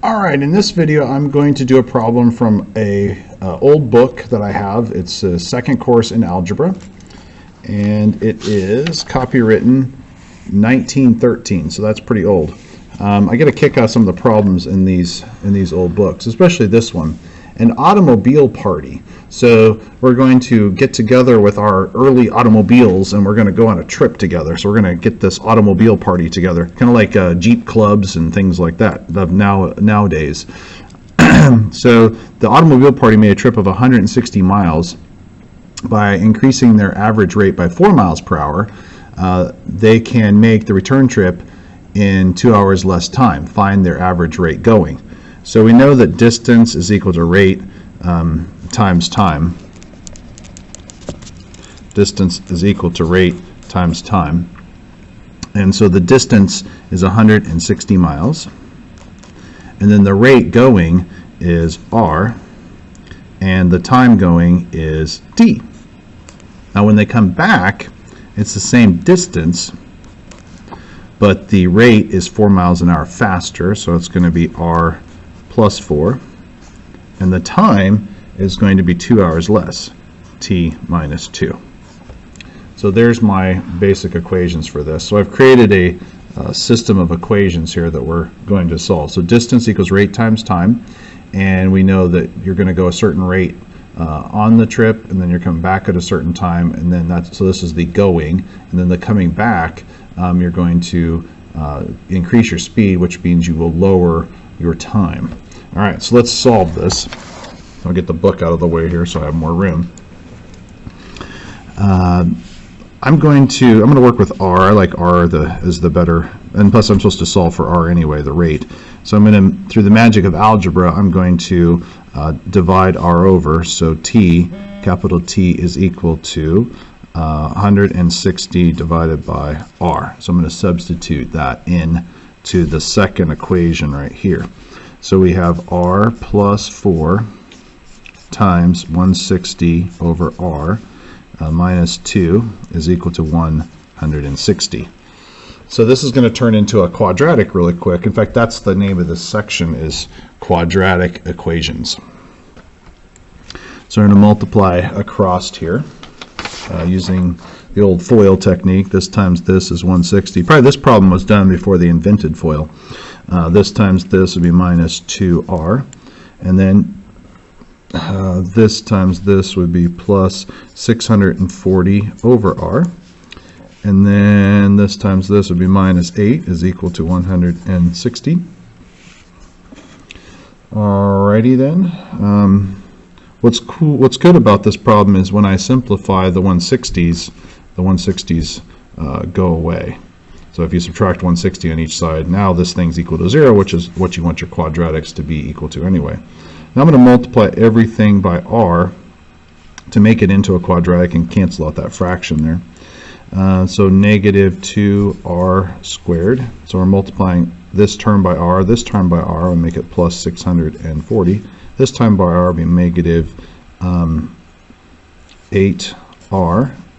Alright, in this video I'm going to do a problem from a old book that I have. It's a second course in algebra, and it is copywritten 1913, so that's pretty old. I get a kick out of some of the problems in these old books, especially this one. An automobile party. So we're going to get together with our early automobiles and we're going to go on a trip together. So we're going to get this automobile party together, kind of like Jeep clubs and things like that of nowadays. So the automobile party made a trip of 160 miles. By increasing their average rate by 4 miles per hour, they can make the return trip in 2 hours less time. Find their average rate going. So we know that distance is equal to rate times time. Distance is equal to rate times time. And so the distance is 160 miles. And then the rate going is r, and the time going is t. Now when they come back, it's the same distance, but the rate is 4 miles an hour faster, so it's going to be r plus 4, and the time is going to be 2 hours less, t minus 2. So there's my basic equations for this. So I've created a system of equations here that we're going to solve. So distance equals rate times time, and we know that you're going to go a certain rate on the trip, and then you're coming back at a certain time, and then so this is the going, and then the coming back, you're going to increase your speed, which means you will lower your time. All right, so let's solve this. I'll get the book out of the way here so I have more room. I'm going to work with r. I like r is the better, and plus I'm supposed to solve for r anyway, the rate. So I'm going to, through the magic of algebra, I'm going to divide r over. So t, capital T, is equal to 160 divided by r. So I'm going to substitute that in to the second equation right here. So we have r plus 4 times 160 over r minus 2 is equal to 160. So this is going to turn into a quadratic really quick. In fact, that's the name of this section, is Quadratic Equations. So we're going to multiply across here using the old FOIL technique. This times this is 160. Probably this problem was done before they invented FOIL. This times this would be minus 2r, and then this times this would be plus 640 over r, and then this times this would be minus 8 is equal to 160. Alrighty then. What's good about this problem is when I simplify the 160s, the 160s go away. So if you subtract 160 on each side, now this thing's equal to 0, which is what you want your quadratics to be equal to anyway. Now I'm going to multiply everything by r to make it into a quadratic and cancel out that fraction there. So negative 2r squared. So we're multiplying this term by r, and make it plus 640. This time by r will be negative 8r,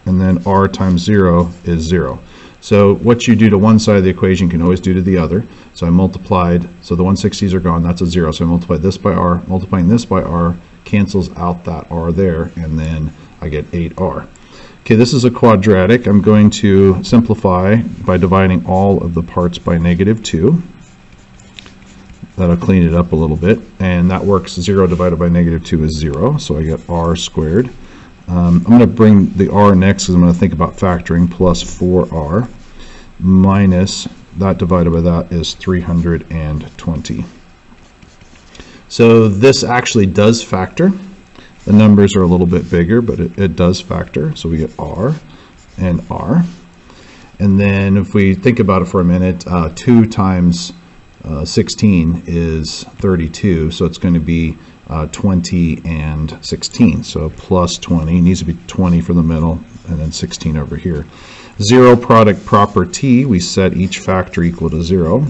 and then r times 0 is 0. So what you do to one side of the equation you can always do to the other. So I multiplied, so the 160s are gone, that's a 0. So I multiplied this by r, multiplying this by r cancels out that r there, and then I get 8r. Okay, this is a quadratic. I'm going to simplify by dividing all of the parts by negative 2. That'll clean it up a little bit, and that works. 0 divided by negative 2 is 0, so I get r squared. I'm going to bring the r next because I'm going to think about factoring. Plus 4r minus that divided by that is 320. So this actually does factor. The numbers are a little bit bigger, but it does factor. So we get r and r. And then if we think about it for a minute, 2 times 16 is 32, so it's going to be 20 and 16. So plus 20, needs to be 20 for the middle, and then 16 over here. 0 product proper t, we set each factor equal to 0.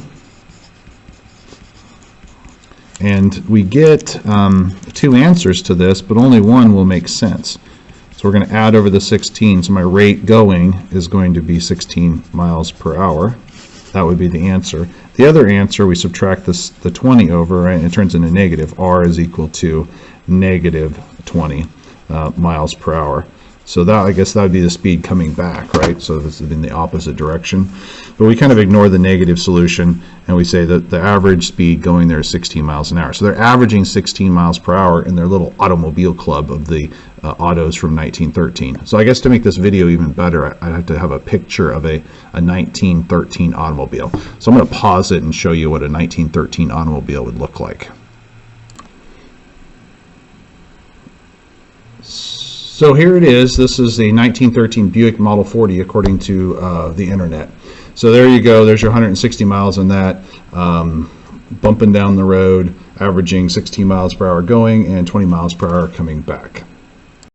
And we get 2 answers to this, but only one will make sense. So we're going to add over the 16, so my rate going is going to be 16 miles per hour. That would be the answer. The other answer, we subtract the 20 over, right, and it turns into negative. R is equal to negative 20 miles per hour. So that, I guess that would be the speed coming back, right? So this is in the opposite direction. But we kind of ignore the negative solution, and we say that the average speed going there is 16 miles an hour. So they're averaging 16 miles per hour in their little automobile club of the autos from 1913. So I guess to make this video even better, I have to have a picture of a 1913 automobile. So I'm going to pause it and show you what a 1913 automobile would look like. So here it is. This is the 1913 Buick Model 40 according to the internet. So there you go. There's your 160 miles on that, bumping down the road, averaging 16 miles per hour going and 20 miles per hour coming back.